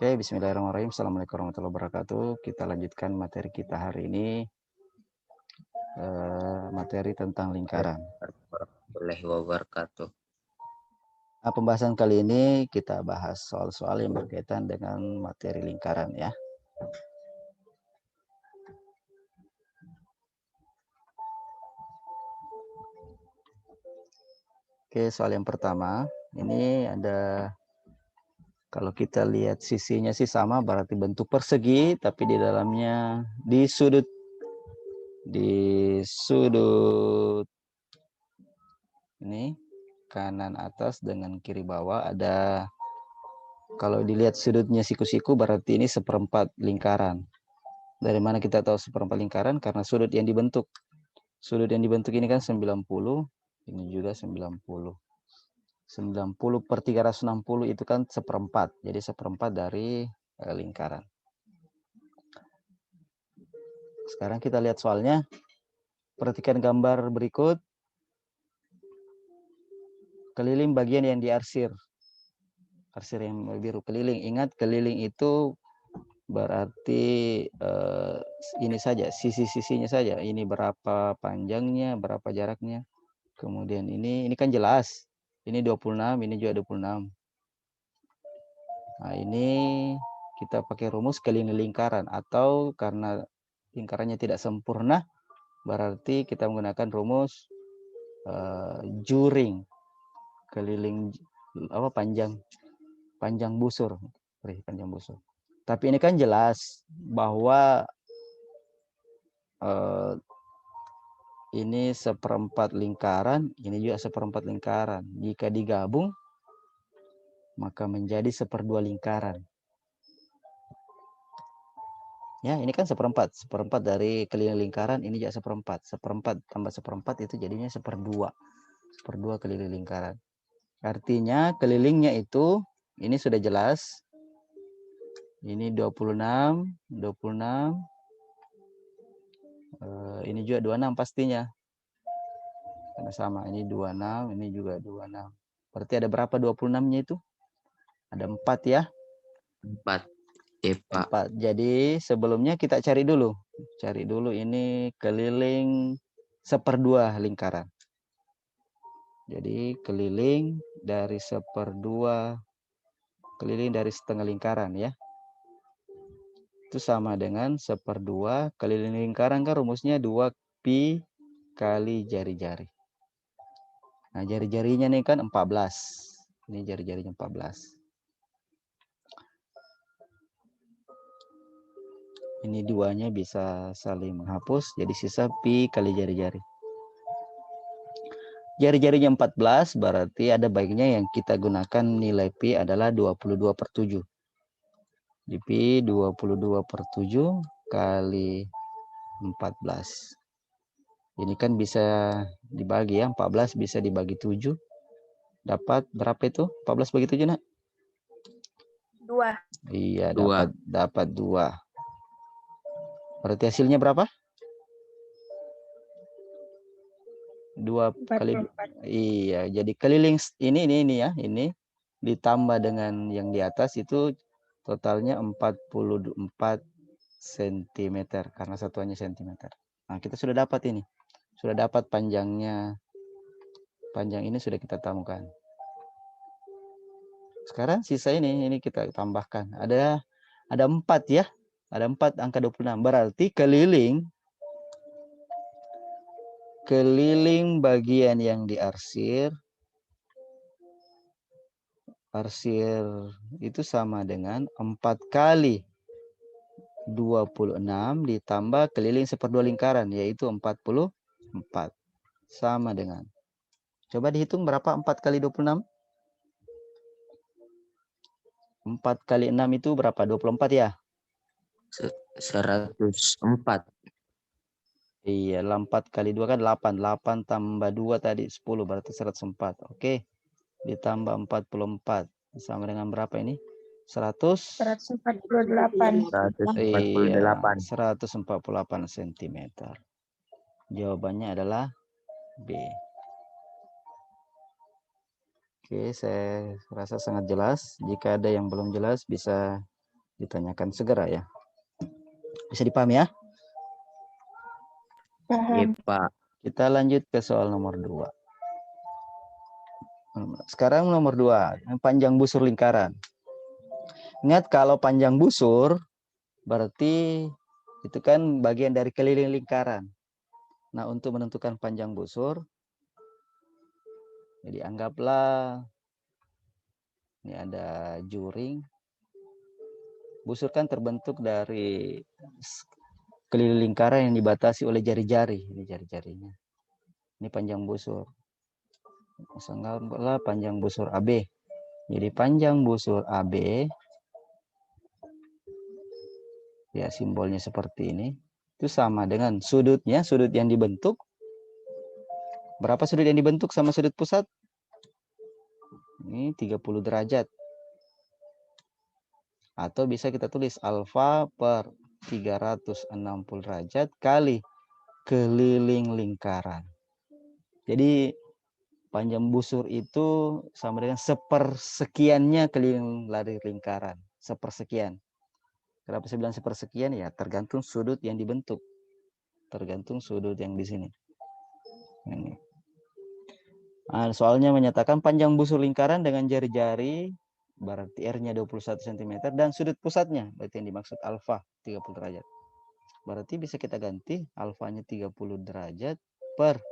Oke, bismillahirrahmanirrahim. Assalamualaikum warahmatullahi wabarakatuh. Kita lanjutkan materi kita hari ini, materi tentang lingkaran. Warahmatullahi wabarakatuh. Nah, pembahasan kali ini kita bahas soal-soal yang berkaitan dengan materi lingkaran ya. Oke, soal yang pertama, ini ada, kalau kita lihat sisinya sih sama, berarti bentuk persegi, tapi di dalamnya di sudut ini kanan atas dengan kiri bawah ada, kalau dilihat sudutnya siku-siku berarti ini seperempat lingkaran. Dari mana kita tahu seperempat lingkaran? Karena sudut yang dibentuk. Sudut yang dibentuk ini kan 90, ini juga 90. 90 per 360 itu kan seperempat. Jadi seperempat dari lingkaran. Sekarang kita lihat soalnya. Perhatikan gambar berikut. Keliling bagian yang diarsir. Arsir yang biru keliling. Ingat keliling itu berarti ini saja, sisi-sisinya saja. Ini berapa panjangnya, berapa jaraknya. Kemudian ini kan jelas. Ini 26, ini juga 26. Nah, ini kita pakai rumus keliling lingkaran, atau karena lingkarannya tidak sempurna, berarti kita menggunakan rumus juring, keliling apa, panjang busur. Panjang busur. Tapi ini kan jelas bahwa ini seperempat lingkaran, ini juga seperempat lingkaran. Jika digabung, maka menjadi seperdua lingkaran. Ya, ini kan seperempat. Seperempat dari keliling lingkaran, ini juga seperempat. Seperempat tambah seperempat itu jadinya seperdua. Seperdua keliling lingkaran. Artinya kelilingnya itu, ini sudah jelas. Ini 26, 26. Ini juga 26 pastinya. Karena sama, ini 26, ini juga 26. Berarti ada berapa 26-nya itu? Ada 4 ya. 4. Pak. 4. Jadi sebelumnya kita cari dulu. Cari dulu ini keliling seperdua lingkaran. Jadi keliling dari seperdua, keliling dari setengah lingkaran ya. Itu sama dengan seperdua keliling lingkaran, kan rumusnya 2pi kali jari-jari. Nah, jari-jarinya nih kan 14. Ini jari-jarinya 14. Ini duanya bisa saling menghapus, jadi sisa pi kali jari-jari. Jari-jarinya 14, berarti ada baiknya yang kita gunakan nilai pi adalah 22/7. Di pi 22/7 kali 14. Ini kan bisa dibagi ya, 14 bisa dibagi 7. Dapat berapa itu? 14 bagi 7, nak? 2. Iya, 2. dapat 2. Berarti hasilnya berapa? 2 kali 2. Iya, jadi keliling ini ya, ini ditambah dengan yang di atas itu totalnya 44 cm karena satuannya cm. Nah, kita sudah dapat ini. Sudah dapat panjangnya. Panjang ini sudah kita temukan. Sekarang sisa ini kita tambahkan. Ada 4 ya. Ada 4 angka 26. Berarti keliling bagian yang diarsir, itu sama dengan 4 kali 26 ditambah keliling seperdua lingkaran, yaitu 44. Sama dengan, coba dihitung berapa 4 kali 26? 4 kali 6 itu berapa? 24 ya? 104. Iya, 4 kali 2 kan 8. 8 tambah 2 tadi 10, berarti 104. Oke. Ditambah 44. Sama dengan berapa ini? 148. 148. Iya, 148 cm. Jawabannya adalah B. Oke, saya rasa sangat jelas. Jika ada yang belum jelas bisa ditanyakan segera ya. Bisa dipahami ya? Ya, Paham. Pak. Kita lanjut ke soal nomor 2. Sekarang nomor 2, panjang busur lingkaran. Ingat kalau panjang busur berarti itu kan bagian dari keliling lingkaran. Nah, untuk menentukan panjang busur, jadi anggaplah ini ada juring. Busur kan terbentuk dari keliling lingkaran yang dibatasi oleh jari-jari. Ini jari-jarinya. Ini panjang busur. Anggaplah panjang busur AB. Jadi panjang busur AB, ya simbolnya seperti ini, itu sama dengan sudutnya, sudut yang dibentuk. Berapa sudut yang dibentuk sama sudut pusat? Ini 30 derajat. Atau bisa kita tulis alfa per 360 derajat kali keliling lingkaran. Jadi panjang busur itu sama dengan sepersekiannya keliling lari lingkaran. Sepersekian. Kenapa saya bilang sepersekian? Ya tergantung sudut yang dibentuk. Tergantung sudut yang di sini. Ini. Nah, soalnya menyatakan panjang busur lingkaran dengan jari-jari, berarti R-nya 21 cm, dan sudut pusatnya, berarti yang dimaksud alfa, 30 derajat. Berarti bisa kita ganti alfanya 30 derajat per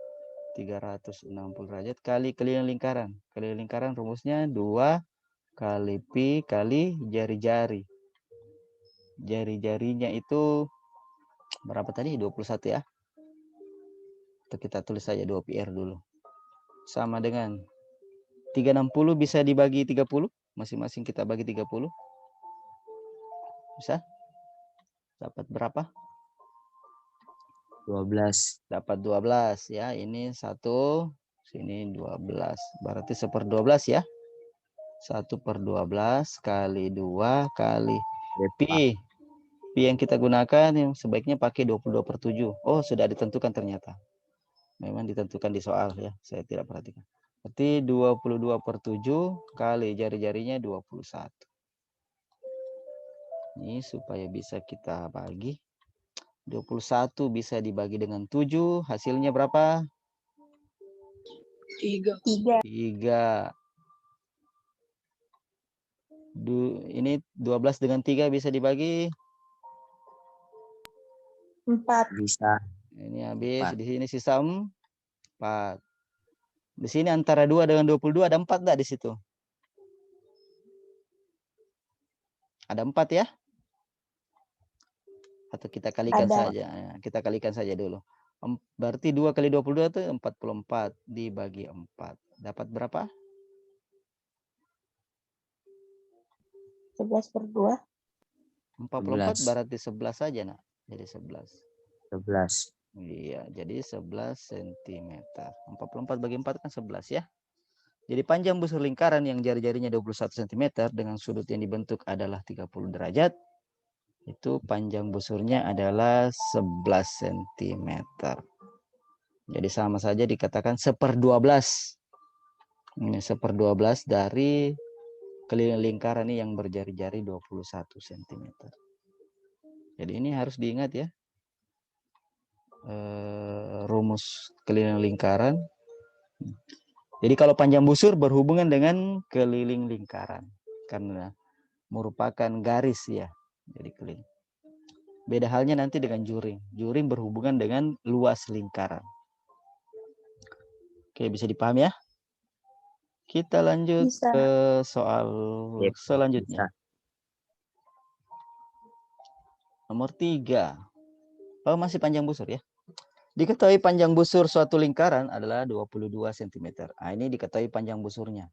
360 derajat kali keliling lingkaran. Keliling lingkaran rumusnya 2 kali pi kali jari-jari. Jari-jarinya itu berapa tadi? 21 ya. Atau kita tulis saja 2 pi R dulu. Sama dengan 360 bisa dibagi 30. Masing-masing kita bagi 30. Bisa? Dapat berapa? 12. Dapat 12 ya. Ini 1, sini 12. Berarti 1/12 ya. 1/12 kali 2 kali Ya, Pak. pi. Pi yang kita gunakan yang sebaiknya pakai 22/7. Oh, sudah ditentukan ternyata. Memang ditentukan di soal ya. Saya tidak perhatikan. Berarti 22/7 kali jari-jarinya 21. Ini supaya bisa kita bagi. 21 bisa dibagi dengan 7. Hasilnya berapa? 3. 3. Ini 12 dengan 3 bisa dibagi. 4. Bisa. Ini habis. 4. Di sini sisa 4. Di sini antara 2 dengan 22 ada 4 enggak di situ? Ada 4 ya? Atau kita kalikan Ada. saja. Ya, kita kalikan saja dulu. Berarti 2 kali 22 itu 44 dibagi 4. Dapat berapa? 11/2. 44 11. berarti 11 saja, nak. Jadi 11. 11. Iya, jadi 11 cm. 44 bagi 4 kan 11 ya. Jadi panjang busur lingkaran yang jari-jarinya 21 cm dengan sudut yang dibentuk adalah 30 derajat. Itu panjang busurnya adalah 11 cm. Jadi sama saja dikatakan 1/12. Ini 1/12 dari keliling lingkaran ini yang berjari-jari 21 cm. Jadi ini harus diingat ya. Rumus keliling lingkaran. Jadi kalau panjang busur berhubungan dengan keliling lingkaran karena merupakan garis ya. Jadi keliling. Beda halnya nanti dengan juring. Juring berhubungan dengan luas lingkaran. Oke, bisa dipahami ya? Kita lanjut Bisa. ke soal Ya, selanjutnya. bisa. Nomor 3. Oh, masih panjang busur ya. Diketahui panjang busur suatu lingkaran adalah 22 cm. Nah, ini diketahui panjang busurnya.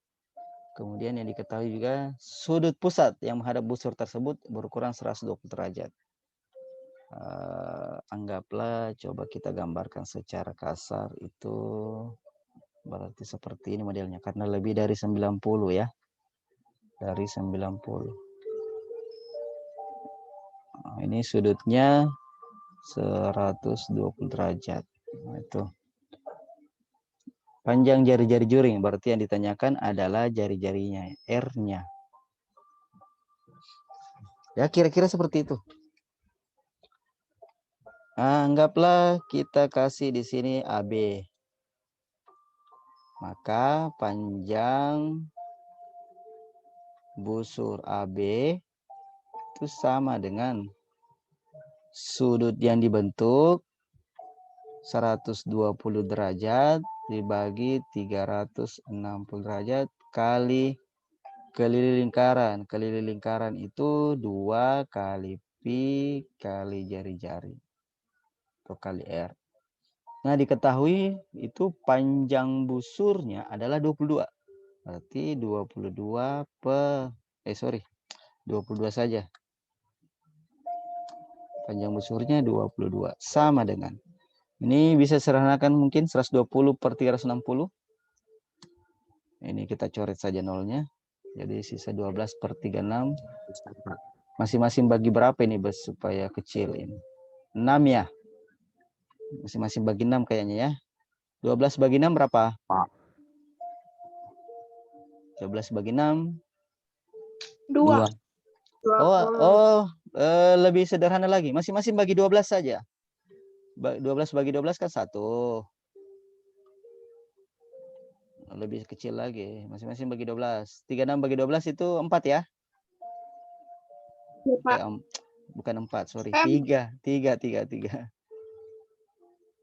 Kemudian yang diketahui juga sudut pusat yang menghadap busur tersebut berukuran 120 derajat. Anggaplah coba kita gambarkan secara kasar itu berarti seperti ini modelnya karena lebih dari 90 ya. Dari 90. Nah, ini sudutnya 120 derajat. Nah, itu. Panjang jari-jari juring berarti yang ditanyakan adalah jari-jarinya, R-nya. Ya, kira-kira seperti itu. Anggaplah kita kasih di sini AB. Maka panjang busur AB itu sama dengan sudut yang dibentuk 120 derajat dibagi 360 derajat kali keliling lingkaran. Keliling lingkaran itu 2 kali pi kali jari-jari atau kali R. Nah, diketahui itu panjang busurnya adalah 22. Berarti 22 per 22 saja. Panjang busurnya 22 sama dengan. Ini bisa sederhanakan mungkin 120 per 360. Ini kita coret saja nolnya. Jadi sisa 12 per 36. Masing-masing bagi berapa ini supaya kecil ini? 6 ya. Masing-masing bagi 6 kayaknya ya. 12 bagi 6 berapa? 12 bagi 6. 2. 20. Lebih sederhana lagi. Masing-masing bagi 12 saja. 12 bagi 12 kan 1. Lebih kecil lagi. Masing-masing bagi 12. 36 bagi 12 itu 4 ya? Bukan 4, sorry. 3.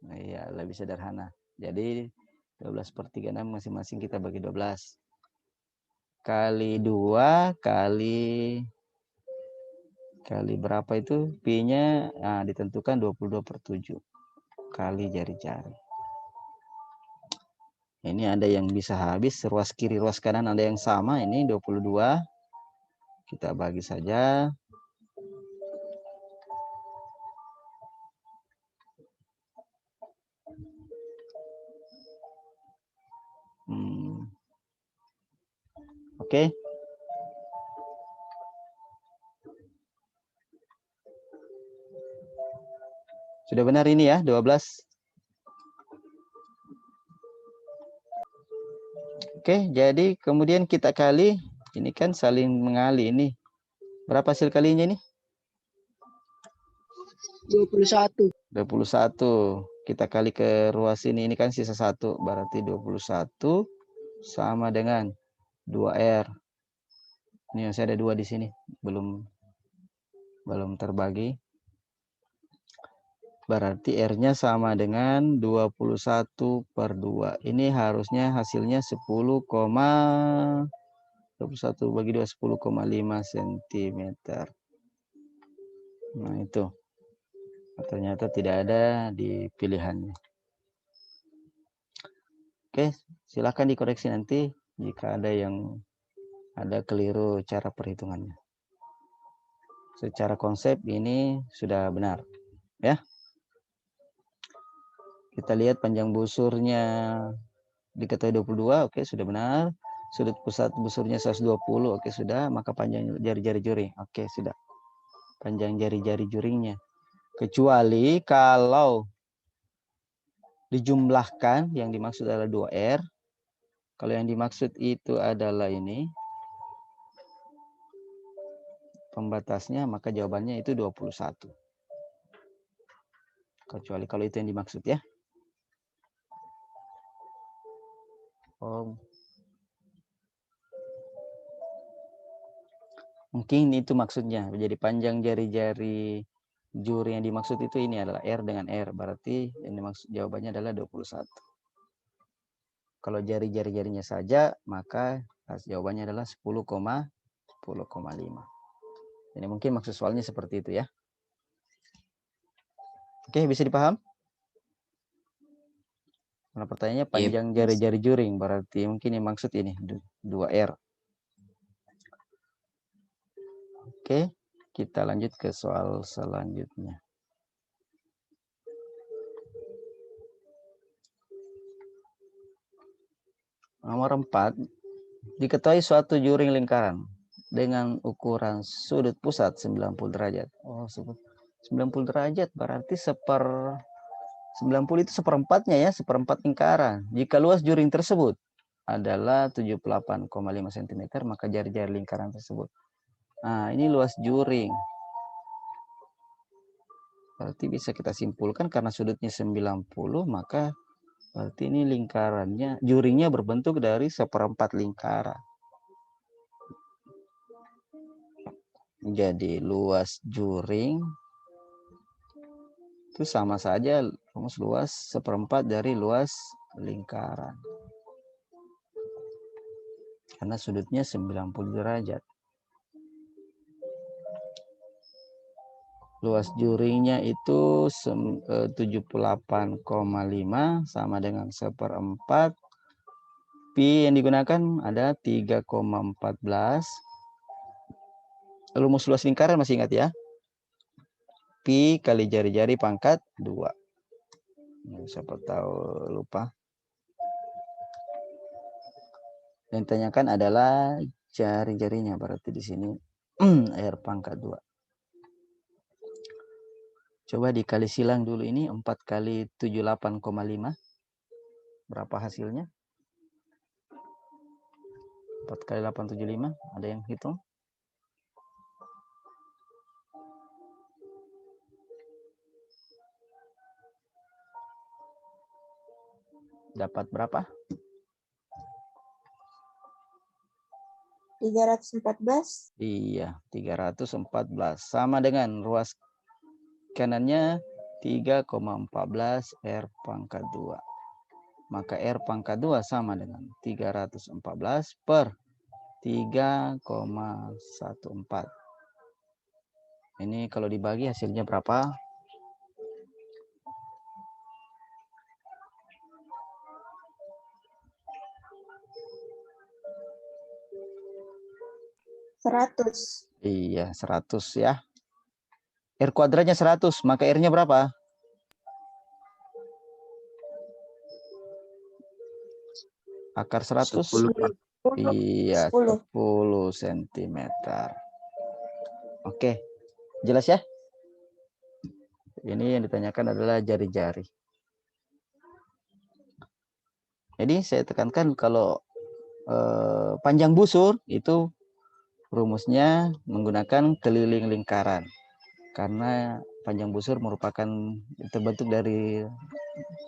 Nah, iya, lebih sederhana. Jadi 12 per 36 masing-masing kita bagi 12. Kali 2 kali berapa itu? Pi-nya ditentukan 22 per 7. Kali jari-jari. Ini ada yang bisa habis. Ruas kiri, ruas kanan ada yang sama. Ini 22. Kita bagi saja. Oke. Sudah benar ini ya, 12. Oke, jadi kemudian kita kali. Ini kan saling mengali ini. Berapa hasil kalinya ini? 21. 21. Kita kali ke ruas ini kan sisa 1. Berarti 21 sama dengan 2R. Ini masih ada 2 di sini. Belum terbagi. Berarti R-nya sama dengan 21 per 2. Ini harusnya hasilnya 10,21 bagi 2, 10,5 cm. Nah, itu. Ternyata tidak ada di pilihannya. Oke, silakan dikoreksi nanti jika ada keliru cara perhitungannya. Secara konsep ini sudah benar, ya. Kita lihat panjang busurnya diketahui 22, oke sudah benar. Sudut pusat busurnya 120, oke sudah. Maka panjang jari-jari juring, oke sudah. Panjang jari-jari juringnya. Kecuali kalau dijumlahkan, yang dimaksud adalah 2R. Kalau yang dimaksud itu adalah ini, pembatasnya, maka jawabannya itu 21. Kecuali kalau itu yang dimaksud ya. Mungkin itu maksudnya. Jadi panjang jari-jari juri yang dimaksud itu ini adalah R dengan R. Berarti yang dimaksud jawabannya adalah 21. Kalau jari-jarinya saja, maka jawabannya adalah 10,5. Jadi mungkin maksud soalnya seperti itu ya. Oke, bisa dipaham? Nah, pertanyaannya panjang jari-jari juring. Berarti mungkin yang maksud ini 2R. Oke, kita lanjut ke soal selanjutnya. Nomor 4, diketahui suatu juring lingkaran dengan ukuran sudut pusat 90 derajat. Oh, 90 derajat berarti 90 itu seperempatnya ya, seperempat lingkaran. Jika luas juring tersebut adalah 78,5 cm, maka jari-jari lingkaran tersebut Nah, ini luas juring. Berarti bisa kita simpulkan karena sudutnya 90, maka berarti ini lingkarannya, juringnya berbentuk dari 1/4 lingkaran. Jadi luas juring itu sama saja rumus luas 1/4 dari luas lingkaran. Karena sudutnya 90 derajat. Luas juringnya itu 78,5 sama dengan 1/4. Pi yang digunakan ada 3,14. Rumus luas lingkaran masih ingat ya? Pi kali jari-jari pangkat 2. Siapa tahu lupa. Yang ditanyakan adalah jari-jarinya, berarti di sini R pangkat 2. Coba dikali silang dulu ini, 4 kali 78,5. Berapa hasilnya? 4 kali 875, ada yang hitung? Dapat berapa? 314. Iya, 314. Sama dengan ruas kanannya 3,14 R pangkat 2. Maka R pangkat 2 sama dengan 314 per 3,14. Ini kalau dibagi hasilnya berapa? 100. Iya, 100 ya. R kuadratnya 100, maka R-nya berapa? Akar 100? 10, Pak. Iya, 10. 10 cm. Oke, jelas ya? Ini yang ditanyakan adalah jari-jari. Jadi saya tekankan kalau panjang busur itu rumusnya menggunakan keliling lingkaran. Karena panjang busur merupakan terbentuk dari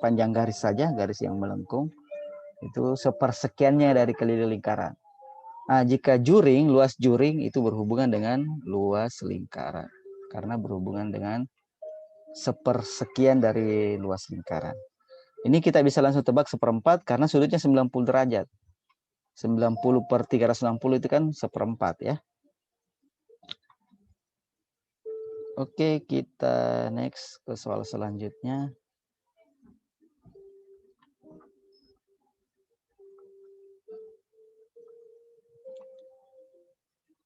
panjang garis saja, garis yang melengkung. Itu sepersekiannya dari keliling lingkaran. Nah, jika juring, luas juring itu berhubungan dengan luas lingkaran. Karena berhubungan dengan sepersekian dari luas lingkaran. Ini kita bisa langsung tebak 1/4 karena sudutnya 90 derajat. 90 per 360 itu kan 1/4 ya. Oke, kita next ke soal selanjutnya.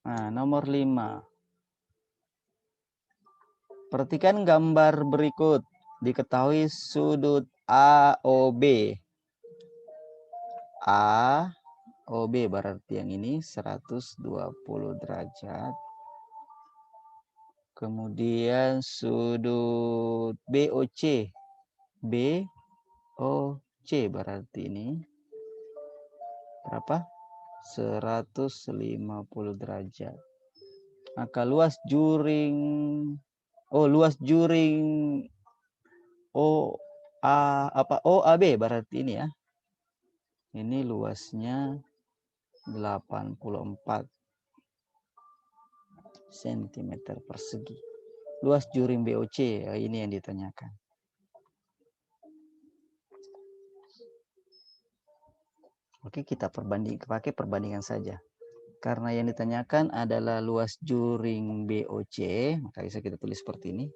Nah, nomor 5. Perhatikan gambar berikut. Diketahui sudut AOB. AOB berarti yang ini 120 derajat. Kemudian sudut BOC. BOC berarti ini berapa? 150 derajat. Maka luas juring OAB berarti ini ya. Ini luasnya 84 cm persegi. Luas juring BOC ini yang ditanyakan. Oke, kita pakai perbandingan saja. Karena yang ditanyakan adalah luas juring BOC, maka bisa kita tulis seperti ini.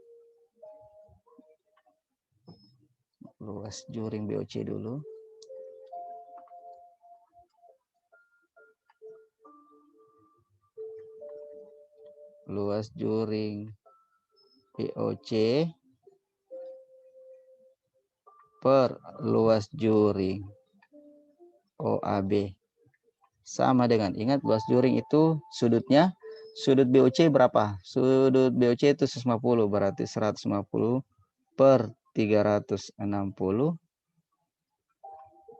Luas juring BOC dulu. Luas juring BOC per luas juring OAB sama dengan, ingat luas juring itu sudutnya, sudut BOC berapa? Sudut BOC itu 150, berarti 150 per 360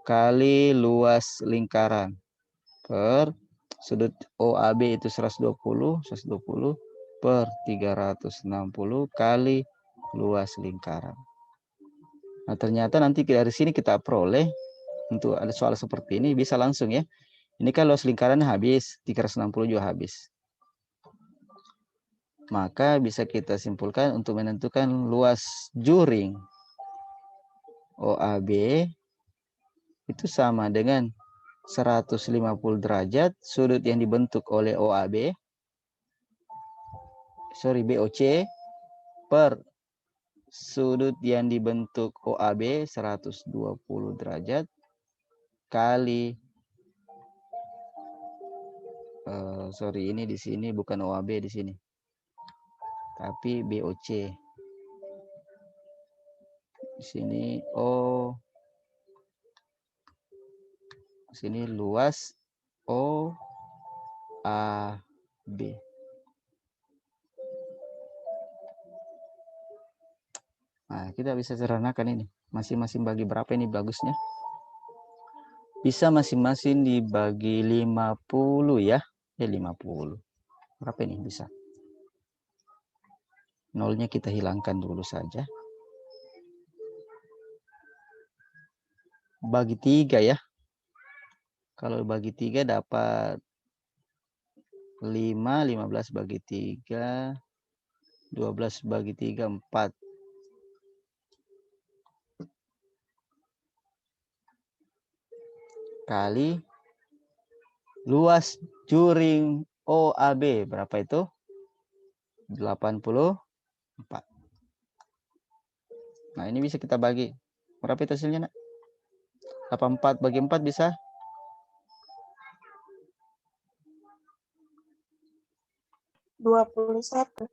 kali luas lingkaran per Sudut OAB itu 120 per 360 kali luas lingkaran. Nah, ternyata nanti dari sini kita peroleh untuk ada soal seperti ini bisa langsung ya. Ini kan luas lingkarannya habis, 360 juga habis. Maka bisa kita simpulkan untuk menentukan luas juring OAB itu sama dengan 150 derajat sudut yang dibentuk oleh OAB, BOC per sudut yang dibentuk OAB 120 derajat kali ini di sini bukan OAB di sini, tapi BOC. Di sini sini luas OAB. Nah, kita bisa sederhanakan ini. Masing-masing bagi berapa ini bagusnya? Bisa masing-masing dibagi 50 ya. 50. Berapa ini bisa? Nolnya kita hilangkan dulu saja. Bagi 3 ya. Kalau bagi 3 dapat 5, 15 bagi 3, 12 bagi 3, 4. Kali luas juring OAB. Berapa itu? 84. Nah, ini bisa kita bagi. Berapa itu hasilnya, Nak? 84 bagi 4 bisa? $21.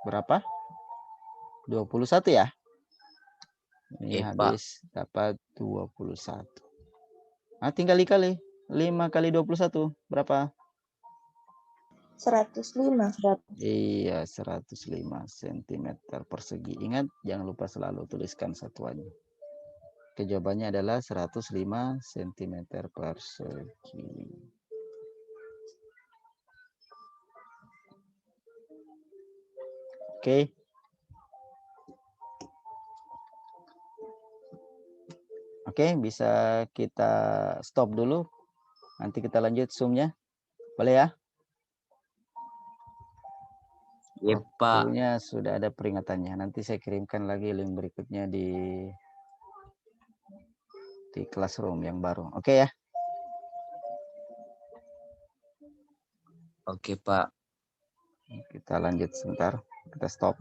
Berapa? 21 ya? Ini Iya, Pak. habis dapat 21. Nah, tinggal dikali. 5 kali 21 berapa? 105. Iya, 105 cm persegi. Ingat, jangan lupa selalu tuliskan satuannya. Jawabannya adalah 105 cm persegi. Oke. Oke, bisa kita stop dulu. Nanti kita lanjut Zoom-nya. Boleh ya? Iya, Pak. Waktunya sudah ada peringatannya. Nanti saya kirimkan lagi link berikutnya di Classroom yang baru. Oke ya? Oke, Pak. Kita lanjut sebentar. Kita stop.